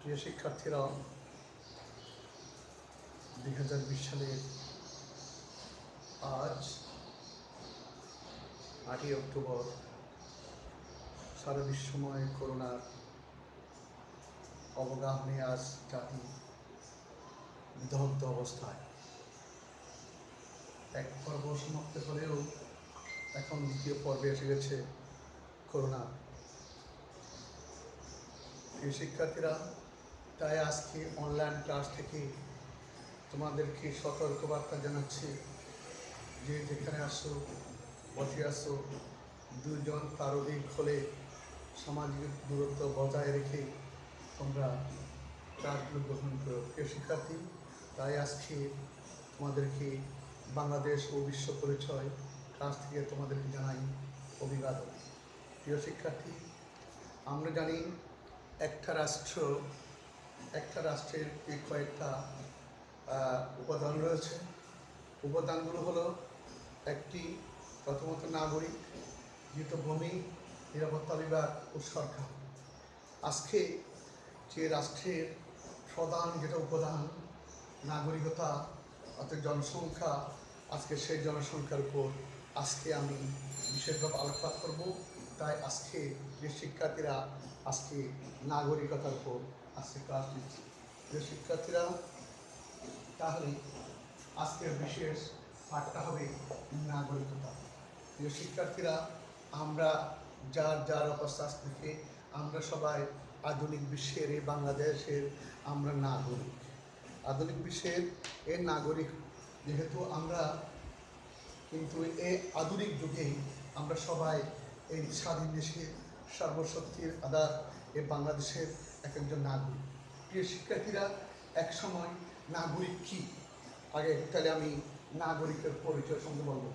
প্রিয় শিক্ষার্থীরা, 2020 সালের আজ 8ই অক্টোবর সারা বিশ্বময় করোনার অবগাহনে আজ জাতি বিদগ্ধ অবস্থায়। এক পর্ব সমাপ্ত হলেও এখন দ্বিতীয় পর্বে এসে গেছে করোনা। প্রিয় শিক্ষার্থীরা, তাই আজকে অনলাইন ক্লাস থেকে তোমাদেরকে সতর্কবার্তা জানাচ্ছি যে যেখানে আসো, বসে আসো, দুজন তার অধিক হলে সামাজিক দূরত্ব বজায় রেখে তোমরা ক্লাসগুলো গ্রহণ করো। প্রিয় শিক্ষার্থী, তাই আজকে তোমাদেরকে বাংলাদেশ ও বিশ্ব পরিচয় ক্লাস থেকে তোমাদেরকে জানাই অভিবাদন। প্রিয় শিক্ষার্থী, আমরা জানি একটা রাষ্ট্রের কয়েকটা উপাদান রয়েছে। উপাদানগুলো হলো একটি প্রথমত নাগরিক, দ্বিতীয় ভূমি, নিরাপত্তা বিভাগ ও সরকার। আজকে যে রাষ্ট্রের প্রধান যেটা উপাদান নাগরিকতা অর্থাৎ জনসংখ্যা, আজকে সেই জনসংখ্যার উপর আজকে আমি বিশেষভাবে আলোকপাত করব। তাই আজকে যে শিক্ষার্থীরা আজকে নাগরিকতার উপর আজকে ক্লাস দিচ্ছি। যে শিক্ষার্থীরা, তাহলে আজকের বিশেষ পাঠটা হবে নাগরিকতা। যে শিক্ষার্থীরা, আমরা যার অবস্থা থেকে আমরা সবাই আধুনিক বিশ্বের এই বাংলাদেশের আমরা নাগরিক। আধুনিক বিশ্বের এই নাগরিক যেহেতু আমরা, কিন্তু এই আধুনিক যুগে আমরা সবাই এই স্বাধীন দেশে সর্বশক্তির আধার এই বাংলাদেশের একজন নাগরিক। প্রিয় শিক্ষার্থীরা, এক সময় নাগরিক কি? আগে তাহলে আমি নাগরিকের পরিচয় সম্বন্ধে বলবো।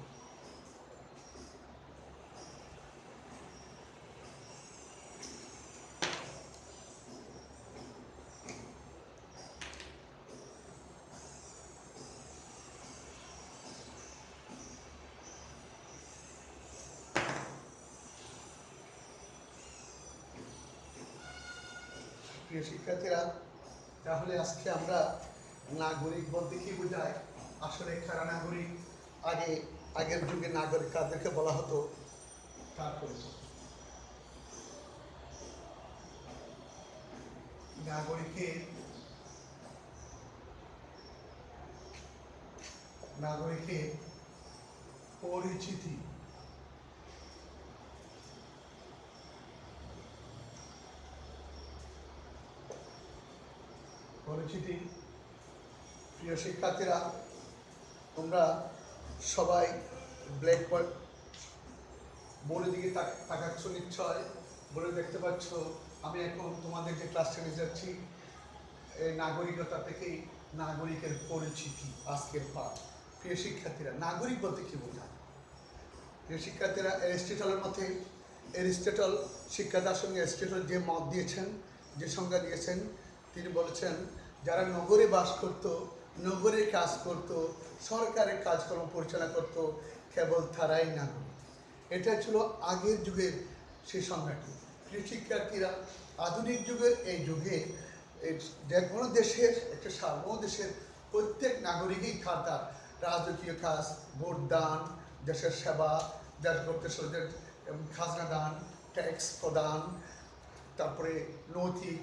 প্রিয় শিক্ষার্থীরা, তাহলে আজকে আমরা নাগরিক বলতে কি বোঝায়? আসলে কারা নাগরিক? আগের যুগে নাগরিক কাদেরকে বলা হতো তার পরিচয়। নাগরিকের পরিচিতি। প্রিয় শিক্ষার্থীরা, তোমরা সবাই ব্ল্যাকবোর্ড বোর্ডের দিকে তাকাচ্ছ নিশ্চয়। বোর্ডে দেখতে পাচ্ছ আমি এখন তোমাদের যে ক্লাসটা নিয়ে যাচ্ছি এই নাগরিকতা থেকেই নাগরিকের পরিচিতি আজকের পাঠ। প্রিয় শিক্ষার্থীরা, নাগরিক বলতে কি বোঝায়? প্রিয় শিক্ষার্থীরা, এরিস্টটল শিক্ষা দার্শনিক এরিস্টটল যে মত দিয়েছেন, যে সংজ্ঞা দিয়েছেন, তিনি বলেছেন যারা নগরে বাস করত, নগরে কাজ করত, সরকারের কাজকর্ম পরিচালনা করত, কেবল তারাই নাগরিক। এটা ছিল আগের যুগের সেই সংজ্ঞাটি। প্রিয় শিক্ষার্থীরা, আধুনিক যুগের এই যুগে যে কোনো দেশের একটা সার্বভৌম দেশের প্রত্যেক নাগরিকই তার রাজকীয় কাজ, ভোট দান, দেশের সেবা, দেশ গড়তে খাজনা দান, ট্যাক্স প্রদান, তারপরে নৈতিক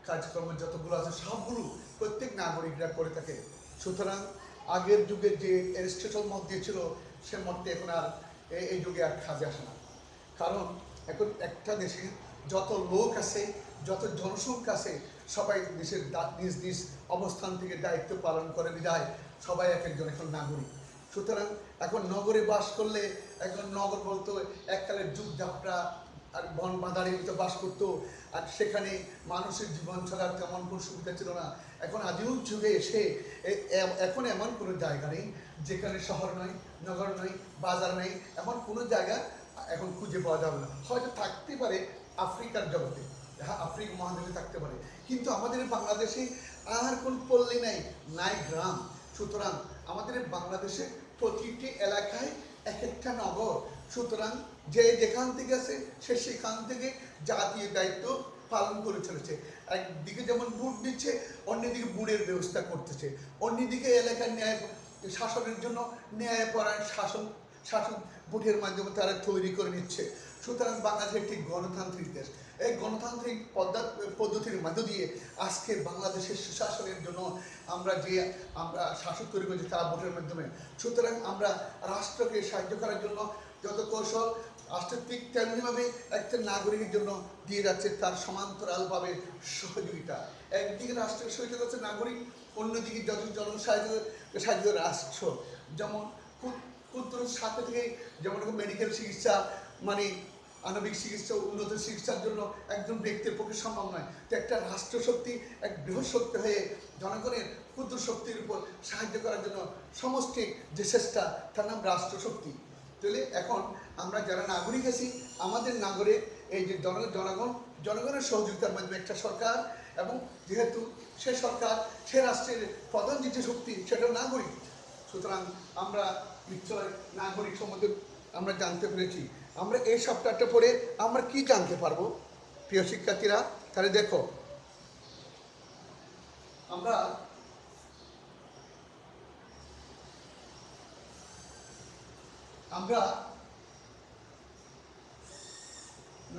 কাজকর্ম যতগুলো আছে সবগুলো প্রত্যেক নাগরিকরা করে থাকে। সুতরাং আগের যুগে যে এরিস্টটল মত দিয়েছিল সে মতটি এখন আর এই যুগে আর কাজে আসে না। কারণ এখন একটা দেশে যত লোক আছে, যত জনসংখ্যা আছে, সবাই দেশের নিজ নিজ অবস্থান থেকে দায়িত্ব পালন করে বিদায় সবাই একজন এখন নাগরিক। সুতরাং এখন নগরে বাস করলে এখন নগর বলতো এককালের যুগ যাত্রা আর বন বাঁধারের ভিতরে বাস করতো, আর সেখানে মানুষের জীবন চলার তেমন কোনো সুবিধা ছিল না। এখন আধুনিক যুগে এসে এখন এমন কোনো জায়গা নেই যেখানে শহর নয়, নগর নয়, বাজার নেই, এমন কোনো জায়গা এখন খুঁজে পাওয়া যাবে না। হয়তো থাকতে পারে আফ্রিকার জগতে, হ্যাঁ আফ্রিকা মহাদেশে থাকতে পারে, কিন্তু আমাদের বাংলাদেশে আর কোন পল্লী নাই গ্রাম। সুতরাং আমাদের বাংলাদেশে প্রতিটি এলাকায় এক একটা নগর। সুতরাং যে যেখান থেকে আছে সে সেখান থেকে জাতীয় দায়িত্ব পালন করে চলেছে। একদিকে যেমন ভোট দিচ্ছে, অন্যদিকে বুড়ের ব্যবস্থা করতেছে, অন্যদিকে এলাকার ন্যায় শাসনের জন্য ন্যায়পরায়ণ শাসক ভোটের মাধ্যমে তারা তৈরি করে নিচ্ছে। সুতরাং বাংলাদেশ একটি গণতান্ত্রিক দেশ। এই গণতান্ত্রিক পদ্ধতির মধ্য দিয়ে আজকে বাংলাদেশের সুশাসনের জন্য আমরা শাসক তৈরি করছি তারা ভোটের মাধ্যমে। সুতরাং আমরা রাষ্ট্রকে সাহায্য করার জন্য যত কৌশল রাষ্ট্রত্বিক তেমনিভাবে একটা নাগরিকের জন্য দিয়ে যাচ্ছে তার সমান্তরালভাবে সহযোগিতা। একদিকে রাষ্ট্রের সহযোগিতা করছে নাগরিক, অন্যদিকে যত সাহায্য রাষ্ট্র। যেমন ক্ষুদ্র সাথে থেকে যেমন মেডিকেল চিকিৎসা, মানে আণবিক চিকিৎসা, উন্নত চিকিৎসার জন্য একজন ব্যক্তির পক্ষে সম্ভব নয়। তো একটা রাষ্ট্রশক্তি এক বৃহৎ শক্তি হয়ে জনগণের ক্ষুদ্র শক্তির উপর সাহায্য করার জন্য সমষ্টি যে চেষ্টা, তার নাম রাষ্ট্রশক্তি। তাহলে এখন আমরা যারা নাগরিক আছি, আমাদের নাগরিক এই যে জনগণের সহযোগিতার মাধ্যমে একটা সরকার, এবং যেহেতু সে সরকার সে রাষ্ট্রের প্রধান যে শক্তি সেটা নাগরিক। সুতরাং আমরা নিশ্চয় নাগরিক সম্বন্ধে আমরা জানতে পেরেছি। আমরা এই সপ্তাহটা পড়ে আমরা কি জানতে পারবো প্রিয় শিক্ষার্থীরা? তাহলে দেখো, আমরা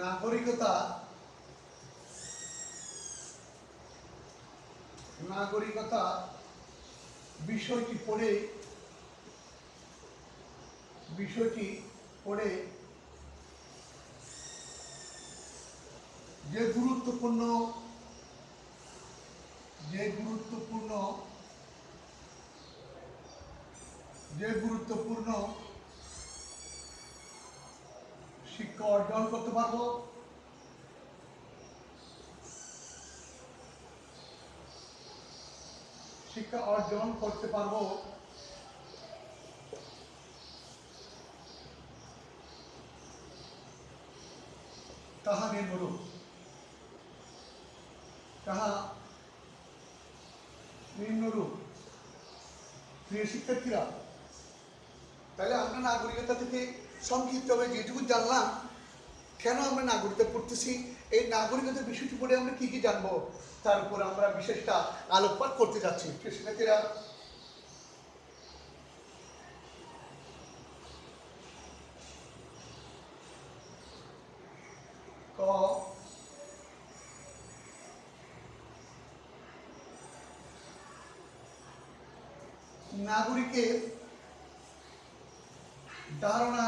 নাগরিকতা বিষয়টি পড়ে যে গুরুত্বপূর্ণ শিক্ষা অর্জন করতে পারবো, তাহা নিম্নরূপ। প্রিয় শিক্ষার্থীরা, তাহলে আমরা নাগরিকতা থেকে সংক্ষিপ্তভাবে যেটুকু জানলাম, কেন আমরা নাগরিকতা পড়তেছি, এই নাগরিকতার বিষয়টি পড়ে আমরা কি কি জানবো, তার উপর আমরা বিশেষটা আলোকপাত করতে যাচ্ছি। প্রিয় শিক্ষার্থীরা, নাগরিকের ধারণা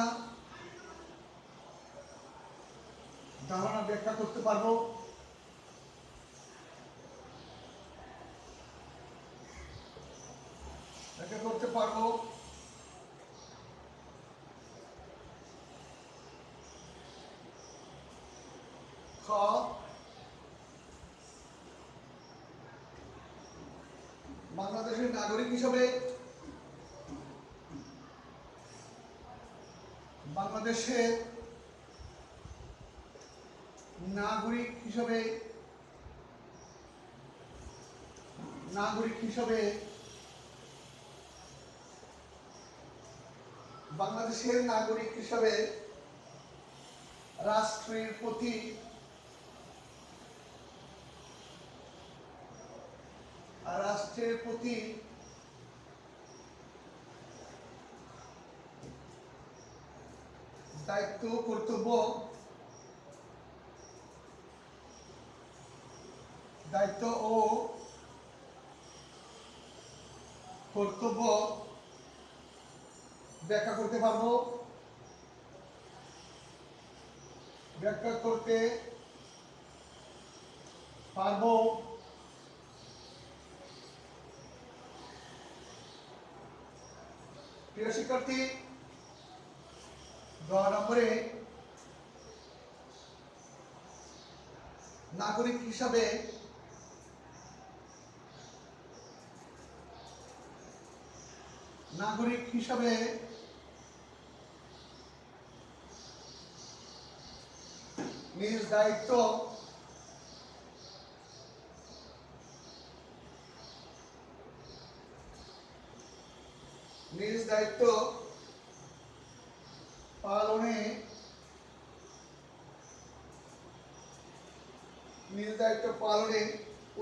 ব্যাখ্যা করতে পারবো। খ, বাংলাদেশের নাগরিক হিসাবে বাংলাদেশের নাগরিক হিসাবে রাষ্ট্রের প্রতি দায়িত্ব ও কর্তব্য ব্যাখ্যা করতে পারবো। প্রিয় শিক্ষার্থী, 10 নম্বরে নাগরিক হিসাবে নিজ দায়িত্ব পালনে নিজ দায়িত্ব পালনে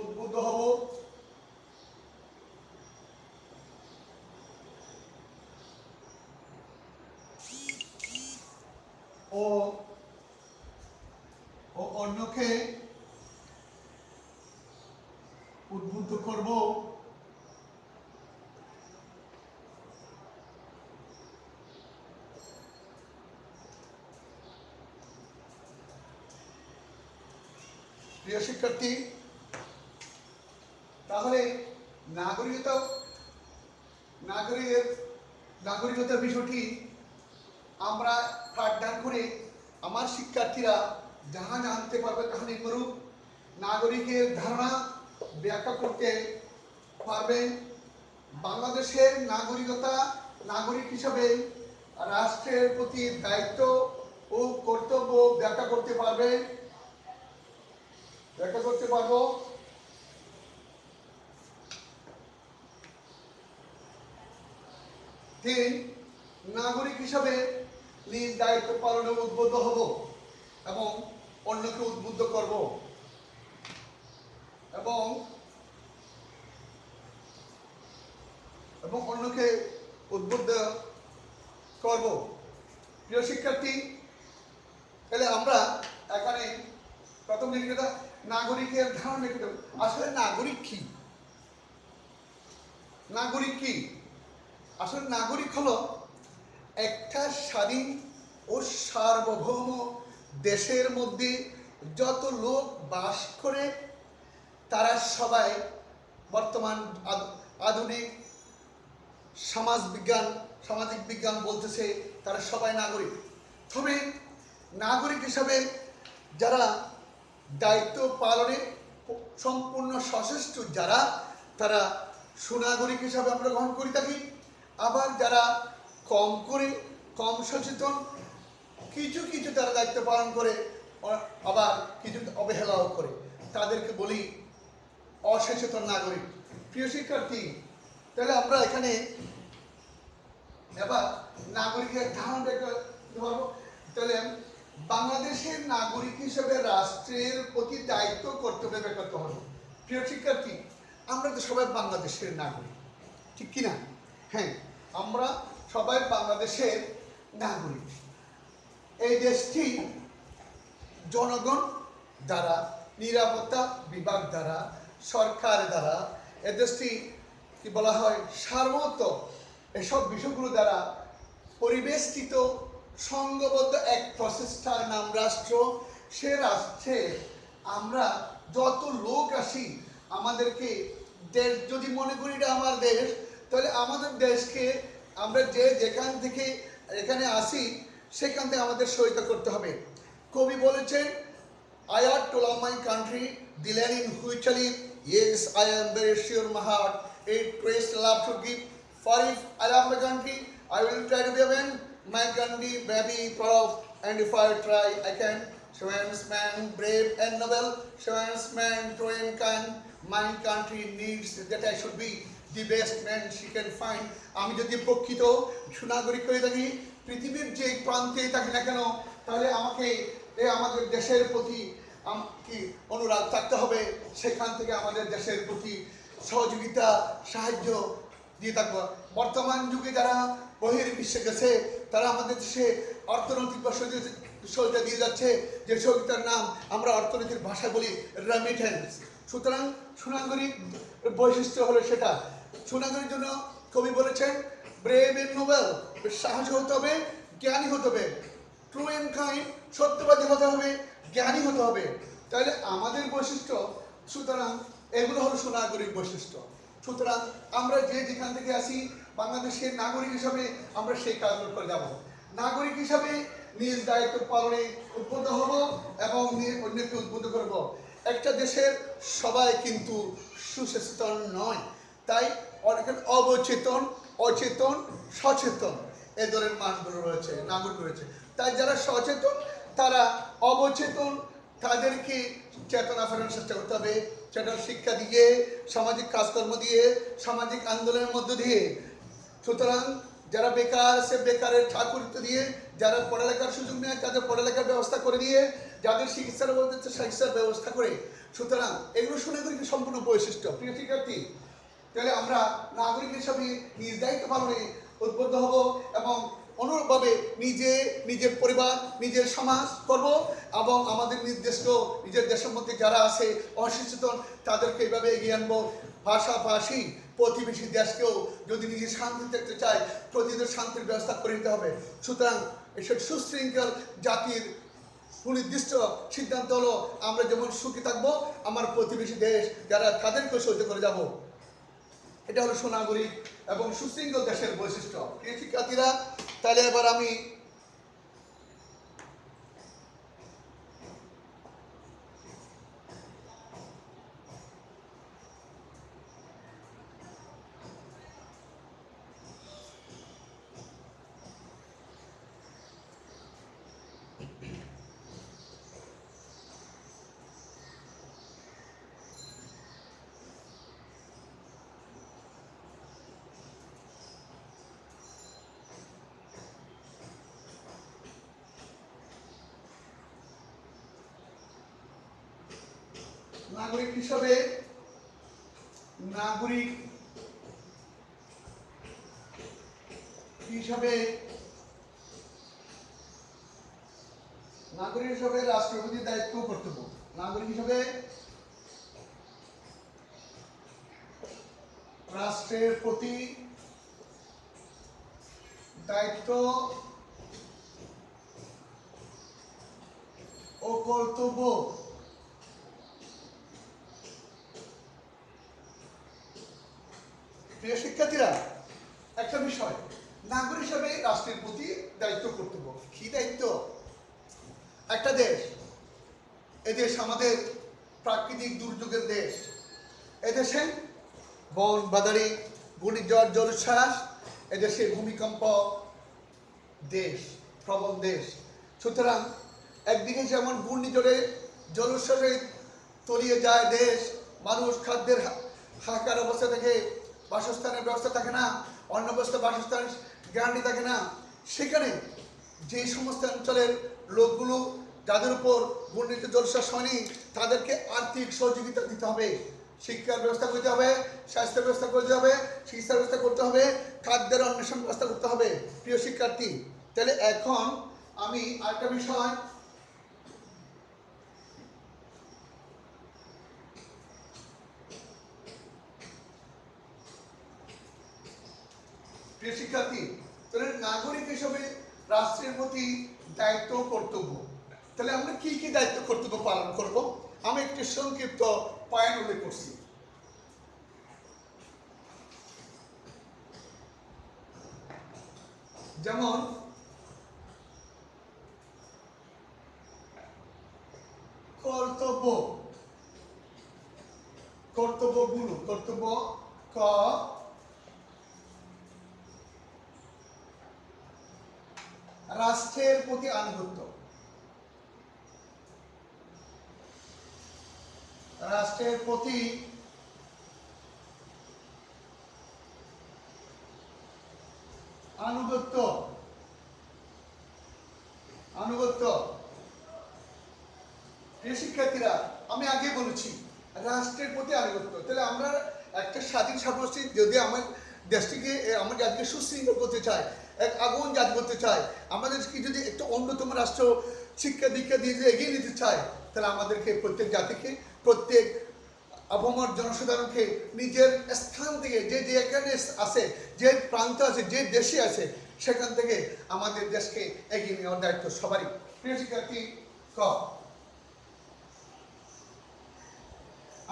উদ্বুদ্ধ হব ও অন্যকে উদ্বুদ্ধ করব প্রিয় শিক্ষার্থী, তাহলে নাগরিকতার বিষয়টি আমরা পাঠদান করে আমার শিক্ষার্থীরা যাহা জানতে পারবে তাহা নিম্নরূপ: নাগরিকের ধারণা ব্যাখ্যা করতে পারবে, বাংলাদেশের নাগরিক হিসাবে রাষ্ট্রের প্রতি দায়িত্ব ও কর্তব্য ব্যাখ্যা করতে পারবো। 3, নাগরিক হিসাবে নিজ দায়িত্ব পালনে উদ্বুদ্ধ হব এবং অন্যকে উদ্বুদ্ধ করব এবং অন্যকে উদ্বুদ্ধ করব। প্রিয় শিক্ষার্থী, তাহলে আমরা এখানে প্রথম লিখিত নাগরিকের ধারণা লিখিত। আসলে নাগরিক কি? আসলে নাগরিক হলো একটা স্বাধীন ও সার্বভৌম দেশের মধ্যে যত লোক বাস করে তারা সবাই বর্তমান আধুনিক সামাজিক বিজ্ঞান বলতেছে তারা সবাই নাগরিক। তবে নাগরিক হিসাবে যারা দায়িত্ব পালনে সম্পূর্ণ সচেষ্ট তারা সুনাগরিক হিসাবে আমরা গ্রহণ করে থাকি। আবার যারা কম সচেতন, কিছু তারা দায়িত্ব পালন করে, আবার কিছু অবহেলাও করে, তাদেরকে বলি অসচেতন নাগরিক। প্রিয় শিক্ষার্থী, তাহলে আমরা এখানে এবার নাগরিকের ধারণা দেখতে পারবো। তাহলে বাংলাদেশের নাগরিক হিসেবে রাষ্ট্রের প্রতি দায়িত্ব কর্তব্য করতে হবে। প্রিয় শিক্ষার্থী, আমরা তো সবাই বাংলাদেশের নাগরিক, ঠিক কিনা? হ্যাঁ, আমরা সবাই বাংলাদেশের নাগরিক। এই দেশটি জনগণ দ্বারা, নিরাপত্তা বিভাগ দ্বারা, সরকার দ্বারা, এ দেশটি কি বলা হয় সার্বভৌমত্ব, এসব বিষয়গুলো দ্বারা পরিবেষ্টিত সংঘবদ্ধ এক প্রচেষ্টার নাম রাষ্ট্র। সে রাষ্ট্রে আমরা যত লোক আসি, আমাদেরকে দেশ যদি মনে করি এটা আমার দেশ, তাহলে আমাদের দেশকে আমরা যেখান থেকে এখানে আসি সেখান থেকে আমাদের সহায়তা করতে হবে। কবি বলেছেন, I ought to love my country, the land in which I live. Yes, I am very sure my heart it prays love to give. For if I love my country, I will try to be a man. My country may be proud, and if I try, I can. Schwan's man, brave and noble. Schwan's man, true and kind. My country needs that I should be the best man she can find. আমি যদি প্রকৃত সুনাগরিক হয়ে থাকি, পৃথিবীর যে প্রান্তে থাকি না কেন, তাহলে আমাকে আমাদের দেশের প্রতি কি অনুরাগ থাকতে হবে। সেখান থেকে আমাদের দেশের প্রতি সহযোগিতা, সাহায্য দিয়ে থাকবো। বর্তমান যুগে যারা বহির্বিশ্বে গেছে, তারা আমাদের দেশে অর্থনৈতিক সহযোগিতা দিয়ে যাচ্ছে, যে সহযোগিতার নাম আমরা অর্থনীতির ভাষায় বলি রেমিটেন্স। সুতরাং সুনাগরিক বৈশিষ্ট্য হলো সেটা। সুনাগরিক জন্য কবি বলেছেন, ব্রেভ এন্ড নোবেল, সাহসী হতে হবে, জ্ঞানী হতে হবে, ট্রু এন্ড কাইন্ড, সত্যবাদী হতে হবে, জ্ঞানী হতে হবে। তাহলে আমাদের বৈশিষ্ট্য, সুতরাং এগুলো হলো সুনাগরিক বৈশিষ্ট্য। সুতরাং আমরা যেখান থেকে আসি, বাংলাদেশের নাগরিক হিসাবে আমরা সেই কাজগুলো করে যাব। নাগরিক হিসাবে নিজ দায়িত্ব পালনে উদ্বুদ্ধ হব এবং অন্যকে উদ্বুদ্ধ করব। একটা দেশের সবাই কিন্তু সুসচেতন নয়, তাই অনেক অবচেতন, অচেতন, সচেতন এ ধরনের মানুষগুলো রয়েছে, নাগরিক রয়েছে। তাই যারা সচেতন, তারা অবচেতন, তাদেরকে চেতনা ফেরানোর চেষ্টা করতে হবে। চেতনা শিক্ষা দিয়ে, সামাজিক কাজকর্ম দিয়ে, সামাজিক আন্দোলনের মধ্য দিয়ে। সুতরাং যারা বেকার, সে বেকারের ঠাকুরিত্ব দিয়ে, যারা পড়ালেখার সুযোগ নেয় তাদের পড়ালেখার ব্যবস্থা করে দিয়ে, যাদের চিকিৎসার মধ্যে চিকিৎসার ব্যবস্থা করে। সুতরাং এগুলো সুনাগরিকের সম্পূর্ণ বৈশিষ্ট্য। প্রিয় শিক্ষার্থী, তাহলে আমরা নাগরিক হিসাবে নিজ দায়িত্ব পালনে উদ্বুদ্ধ হব এবং অনুরূপভাবে নিজের পরিবার, নিজের সমাজ করব এবং আমাদের নির্দেশকেও নিজের দেশের মধ্যে যারা আছে অসচেতন তাদেরকে এইভাবে এগিয়ে আনবো। পাশাপাশি প্রতিবেশী দেশকেও যদি নিজে শান্তি দেখতে চায়, প্রতিদের শান্তির ব্যবস্থা করে দিতে হবে। সুতরাং এসব সুশৃঙ্খল জাতির সুনির্দিষ্ট সিদ্ধান্ত হলো আমরা যেমন সুখী থাকবো, আমার প্রতিবেশী দেশ যারা তাদেরকেও সহ্য করে যাব। এটা হলো সুনাগরিক এবং সুশৃঙ্খল দেশের বৈশিষ্ট্য। প্রিয় শিক্ষার্থীরা, তাহলে এবার আমি নাগরিক হিসাবে নাগরিক হিসাবে রাষ্ট্রের প্রতি দায়িত্ব কর্তব্য। নাগরিক হিসাবে রাষ্ট্রের প্রতি দায়িত্ব ও কর্তব্য প্রিয় শিক্ষার্থীরা, একটা বিষয়, নাগরিক হিসাবে রাষ্ট্রের প্রতি দায়িত্ব কর্তব্য। কি দায়িত্ব? একটা দেশ, এদেশ আমাদের প্রাকৃতিক দুর্যোগের দেশ। এদেশে বন বাদারি, ঘূর্ণিঝড়, জলোচ্ছ্বাস, এদেশে ভূমিকম্প দেশ, প্রবল দেশ। সুতরাং একদিকে যেমন ঘূর্ণিঝড়ে জলোচ্ছ্বাসে তলিয়ে যায় দেশ, মানুষ খাদ্যের হাহাকার অবস্থা থেকে বাসস্থানের ব্যবস্থা থাকে না, অন্য ব্যবস্থা বাসস্থানের গ্যারান্টি থাকে না। সেখানে যে সমস্ত অঞ্চলের লোকগুলো যাদের উপর ঘূর্ণিঝড় জলোচ্ছ্বাস হয়নি তাদেরকে আর্থিক সহযোগিতা দিতে হবে, শিক্ষার ব্যবস্থা করতে হবে, স্বাস্থ্য ব্যবস্থা করতে হবে, চিকিৎসার ব্যবস্থা করতে হবে, খাদ্যের অন্বেষণ ব্যবস্থা করতে হবে। প্রিয় শিক্ষার্থী, তাহলে এখন আমি আরেকটা বিষয় প্রিয় শিক্ষার্থী, তাহলে নাগরিক হিসেবে রাষ্ট্রের প্রতি দায়িত্ব কর্তব্য। তাহলে আমরা কি কি দায়িত্ব কর্তব্য পালন করব? আমি একটি সংক্ষিপ্ত পয়েন্ট উল্লেখ করছি। যেমন কর্তব্য, কর্তব্যগুলো, কর্তব্য ক রাষ্ট্রের প্রতি আনুগত্য, রাষ্ট্রের প্রতি আনুগত্য, আনুগত্য। প্রিয় শিক্ষার্থীরা, আমি আগে বলেছি রাষ্ট্রের প্রতি আনুগত্য। তাহলে আমরা একটা স্বাধীন সার্বভৌমত্ব, যদি আমার দেশটিকে, আমার জাতিকে সুশৃঙ্খল করতে চাই, এক আগুন জাতি করতে চাই, আমাদেরকে যদি একটা অন্যতম রাষ্ট্র শিক্ষা দীক্ষা দিয়ে যদি এগিয়ে নিতে চাই, তাহলে আমাদেরকে প্রত্যেক জাতিকে, প্রত্যেক আবহাওয়ার জনসাধারণকে নিজের স্থান থেকে যে যেখানে আছে, যে প্রান্ত আছে, যে দেশে আছে, সেখান থেকে আমাদের দেশকে এগিয়ে নেওয়ার দায়িত্ব সবারই। প্রিয় শিক্ষার্থী, ক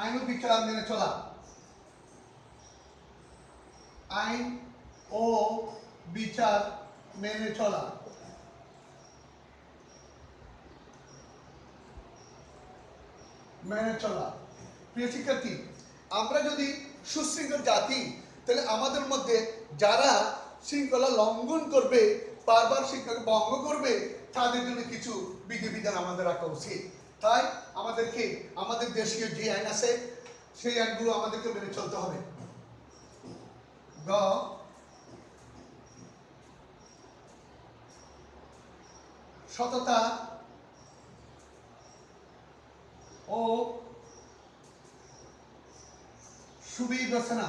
আইন ও বিচার মেনে চলা, আইন ও বিচার মেনে চলা। মেনে চলা। প্রিয় শিক্ষার্থী, আমরা যদি সুশৃঙ্খল জাতি, তাহলে আমাদের মধ্যে যারা শৃঙ্খলা লঙ্ঘন করবে, বারবার শৃঙ্খলা ভঙ্গ করবে, তাদের জন্য কিছু বিধিবিধান আমাদের রাখা উচিত। তাই আমাদেরকে আমাদের দেশীয় যে আইন আছে সেই আইনগুলো আমাদেরকে মেনে চলতে হবে। গ সততা ও সুবিবেচনা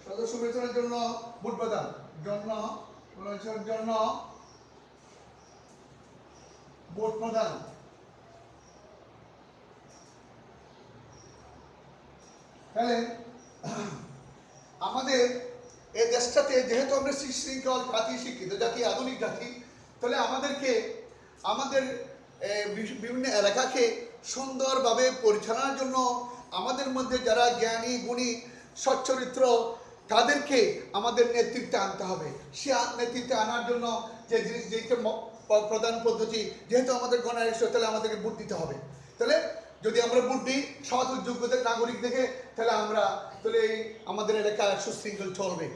সদস্য নির্বাচনের জন্য ভোট প্রদান জন্য ভোট প্রদান। তাহলে আমাদের এই দেশটাতে যেহেতু আমরা সুশৃঙ্খল জাতি, শিক্ষিত জাতি, আধুনিক জাতি, তাহলে আমাদেরকে আমাদের বিভিন্ন এলাকাকে সুন্দরভাবে পরিচালনার জন্য আমাদের মধ্যে যারা জ্ঞানী, গুণী, সচ্চরিত্র, তাদেরকে আমাদের নেতৃত্বে আনতে হবে। সে নেতৃত্বে আনার জন্য যে জিনিস, যেটা প্রধান পদ্ধতি, যেহেতু আমাদের গণরাষ্ট্র, তাহলে আমাদেরকে ভোট দিতে হবে। তাহলে যদি আমরা ভোট দিই সৎ যোগ্যদের নাগরিক দেখে, তাহলে আমরা তাহলে আমাদের এলাকা সুশৃঙ্খল চলবে।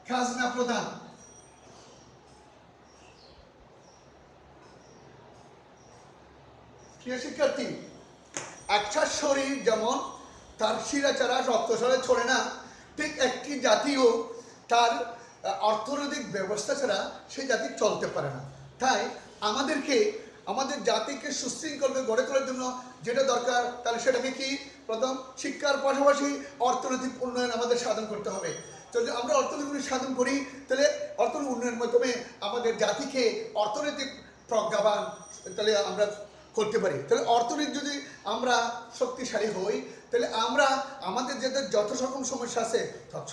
খাজনা প্রদান। প্রিয় শিক্ষার্থী, একটা শরীর যেমন তার শিরাচারা রক্তসরে ছড়ে না, ঠিক একটি জাতিও তার অর্থনৈতিক ব্যবস্থা ছাড়া সেই জাতি চলতে পারে না। তাই আমাদেরকে আমাদের জাতিকে সুশৃঙ্খলভাবে গড়ে তোলার জন্য যেটা দরকার, তাহলে সেটাকে কি প্রথম শিক্ষার পাশাপাশি অর্থনৈতিক উন্নয়ন আমাদের সাধন করতে হবে। যদি আমরা অর্থনৈতিক সাধন করি, তাহলে অর্থনৈতিক উন্নয়নের মাধ্যমে আমাদের জাতিকে অর্থনৈতিক প্রজ্ঞাবান তাহলে আমরা করতে পারি। তাহলে অর্থনীতি যদি আমরা শক্তিশালী হই, তাহলে আমরা আমাদের যাদের যত রকম সমস্যা আছে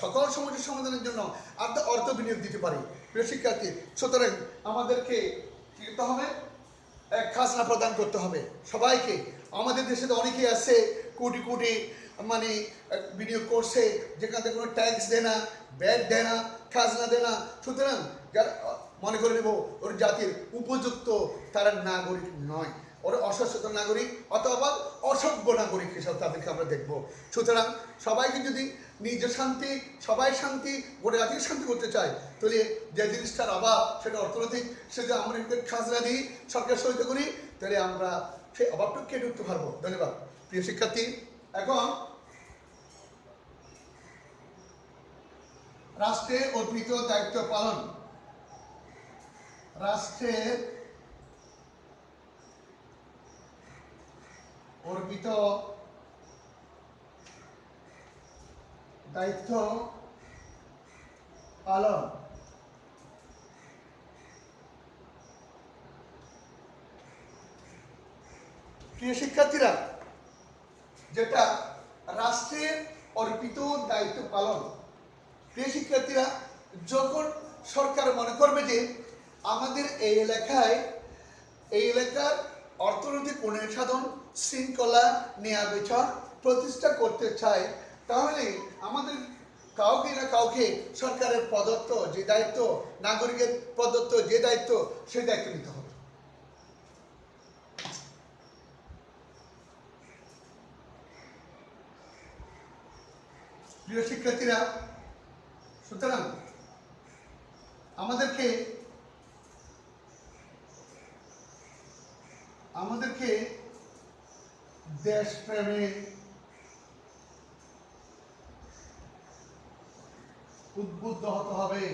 সকল সমস্যার সমাধানের জন্য আমরা অর্থ বিনিয়োগ দিতে পারি। প্রিয় শিক্ষার্থী, সুতরাং আমাদেরকে কি করতে হবে? খাজনা প্রদান করতে হবে সবাইকে। আমাদের দেশে তো অনেকেই আছে কোটি কোটি মানে বিনিয়োগ করছে, যেখান থেকে কোনো ট্যাক্স দেয় না, ব্যাট দেয় না, খাজনা দেয় না। সুতরাং যারা মনে করে নেব ওর জাতির উপযুক্ত, তারা নাগরিক নয়, ওরা অসচেতন নাগরিক অথবা অসভ্য নাগরিক হিসাবে তাদেরকে আমরা দেখব। সুতরাং সবাইকে যদি নিজের শান্তি, সবাই শান্তি, গোটা জাতির শান্তি করতে চাই, তাহলে যে জিনিসটার অভাব সেটা অর্থনৈতিক, সেটা আমরা খাজনা দিই, সরকার সহায়তা করি, তাহলে আমরা সেই অভাবটা কেটে উঠতে পারবো। ধন্যবাদ। প্রিয় শিক্ষার্থী, এখন রাষ্ট্রে অর্পিত দায়িত্ব পালন। রাষ্ট্রের অর্পিত দায়িত্ব পালন। প্রিয় শিক্ষার্থীরা, যেটা রাষ্ট্রের অর্পিত দায়িত্ব পালন, প্রিয় শিক্ষার্থীরা, যখন সরকার মনে করবে যে আমাদের এই এলাকার অর্থনৈতিক উন্নয়ন সাধন, শৃঙ্খলা, ন্যায় বিচার প্রতিষ্ঠা করতে চায়, তাহলে আমাদের কাউকে না কাউকে সরকারের প্রদত্ত যে দায়িত্ব, নাগরিকের প্রদত্ত যে দায়িত্ব, সেই দায়িত্ব নিতে হবে। প্রিয় শিক্ষার্থীরা, সুতরাং আমাদেরকে দেশপ্রেমে উদ্বুদ্ধ হতে হবে।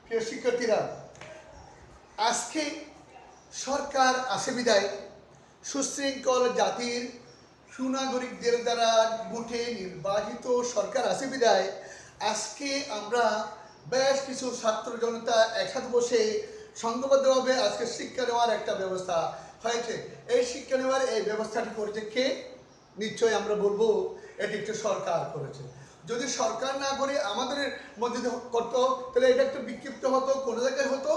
প্রিয় শিক্ষার্থীরা, আজকে সরকার আছে বিদায় সুশৃঙ্খল জাতির সুনাগরিকদের দ্বারা ভোটে নির্বাচিত সরকার আছে বিদায় আজকে আমরা বেশ কিছু ছাত্র জনতা একসাথে বসে সংঘবদ্ধভাবে আজকে শিক্ষা নেওয়ার একটা ব্যবস্থা হয়েছে। এই শিক্ষা নেওয়ার এই ব্যবস্থাটি করেছে কে? নিশ্চয়ই আমরা বলবো এটি একটু সরকার করেছে। যদি সরকার না করে আমাদের মধ্যে করতো, তাহলে এটা একটু বিক্ষিপ্ত হতো, কোনো জায়গায় হতো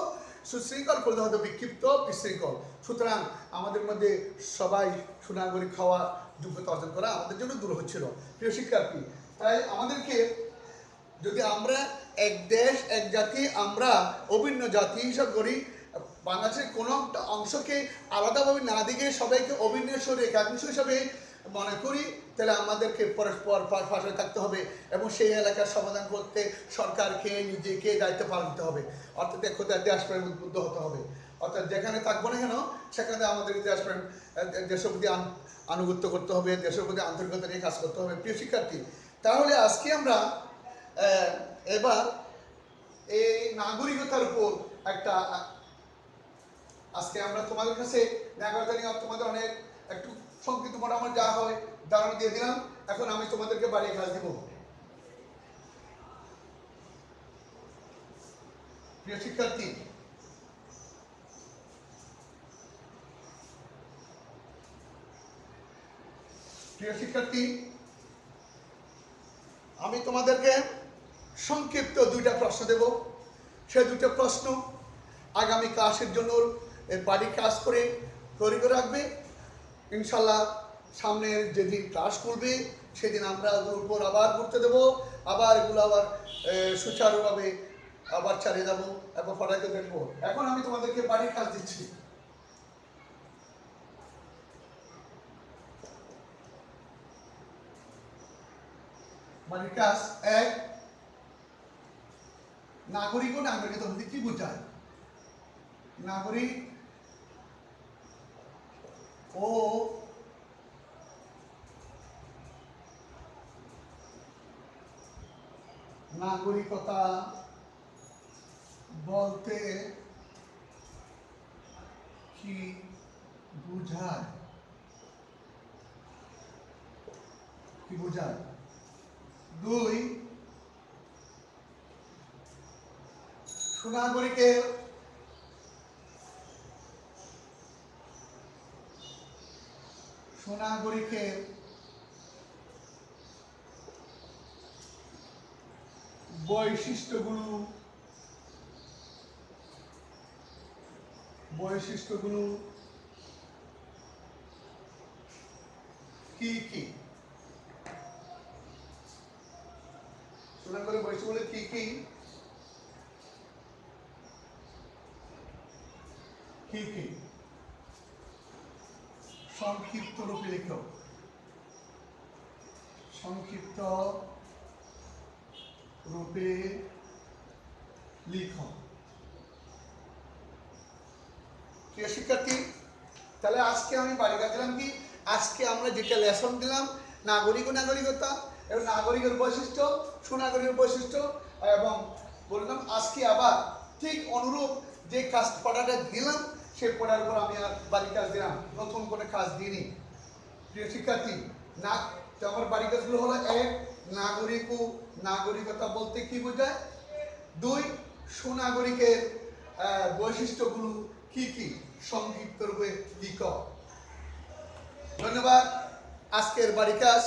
সুশৃঙ্খল, করতে হতো বিক্ষিপ্ত, বিশৃঙ্খল। সুতরাং আমাদের মধ্যে সবাই সুনাগরিক হওয়া, যোগ্যতা অর্জন করা আমাদের জন্য দূর হচ্ছিল। প্রিয় শিক্ষার্থী, তাই আমাদেরকে যদি আমরা এক দেশ এক জাতি, আমরা অভিন্ন জাতি হিসাব করি, বাংলাদেশের কোনো একটা অংশকে আলাদাভাবে না দিকে সবাইকে অভিন্ন একাংশ হিসাবে মনে করি, তাহলে আমাদেরকে পরস্পর পাশে থাকতে হবে এবং সেই এলাকার সমাধান করতে সরকারকে নিজেকে দায়িত্ব পালন করতে হবে। অর্থাৎ এক কথায় দেশপ্রেম উদ্বুদ্ধ হতে হবে। অর্থাৎ যেখানে থাকবো না কেন সেখানে আমাদের দেশপ্রেম, দেশের প্রতি আনুগত্য করতে হবে, দেশের প্রতি আন্তরিকতা নিয়ে কাজ করতে হবে। প্রিয় শিক্ষার্থী, তাহলে আজকে আমরা এবার এই নাগরিকতার উপর একটা, আজকে আমরা তোমাদের কাছে নাগরিকতা নিয়ে তোমাদের অনেক একটু সংক্ষিপ্ত মোটামুটি যা হয় ধারণা দিয়ে দিলাম। এখন আমি তোমাদেরকে বাড়ির কাজ দেব। প্রিয় শিক্ষার্থী, আমি তোমাদেরকে সংক্ষিপ্ত দুইটা প্রশ্ন দেব। সেই দুইটা প্রশ্ন আগামী ক্লাসের জন্য বাড়ির কাজ করে তৈরি করে রাখবে। ইনশাল্লাহ সামনের যেদিন ক্লাস করবে সেদিন আমরা ওগুলোর উপর আবার ঘুরতে দেবো, আবার এগুলো আবার সুচারুভাবে আবার চালিয়ে যাবো এবং পড়াইতে দেখবো। এখন আমি তোমাদেরকে বাড়ির কাজ দিচ্ছি। বাড়ির কাজ 1, নাগরিক ও নাগরিকতা বলতে কি বোঝায়? নাগরিক ও নাগরিকতা বলতে কি বোঝায়? কি বোঝায়? 2, সুনাগরিকের বৈশিষ্ট্যগুলো কি কি? সুনাগরিক বৈশিষ্ট্যগুলো কি কি? কি কি? সংক্ষিপ্ত রূপে লিখো। সংক্ষিপ্ত রূপে লিখো। প্রিয় শিক্ষার্থী, তাহলে আজকে আমি বাড়ি কাজ দিলাম কি, আজকে আমরা যেটা লেসন দিলাম নাগরিক ও নাগরিকতা এবং নাগরিকের বৈশিষ্ট্য, সুনাগরিকের বৈশিষ্ট্য, এবং বললাম আজকে আবার ঠিক অনুরূপ যে কাজ পড়াটা দিলাম সেই পড়ার উপর আমি আর বাড়ি কাজ দিলাম, নতুন করে কাজ দিইনি। প্রিয় শিক্ষার্থী, না আমার বাড়ি কাজগুলো হলো 1, নাগরিক ও নাগরিকতা বলতে কি বোঝায়? 2, সুনাগরিকের বৈশিষ্ট্যগুলো কি কি? সংক্ষিপ্ত রূপে লিখো। ধন্যবাদ। আজকের বাড়ি কাজ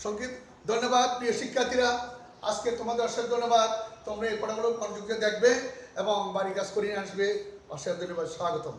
সংক্ষিপ্ত। ধন্যবাদ প্রিয় শিক্ষার্থীরা, আজকে তোমাদের অশেষ ধন্যবাদ। তোমরা এই পড়াগুলো মনোযোগ দিয়ে দেখবে এবং বাড়ি কাজ করিয়ে আসবে। অশেষ ধন্যবাদ, স্বাগতম।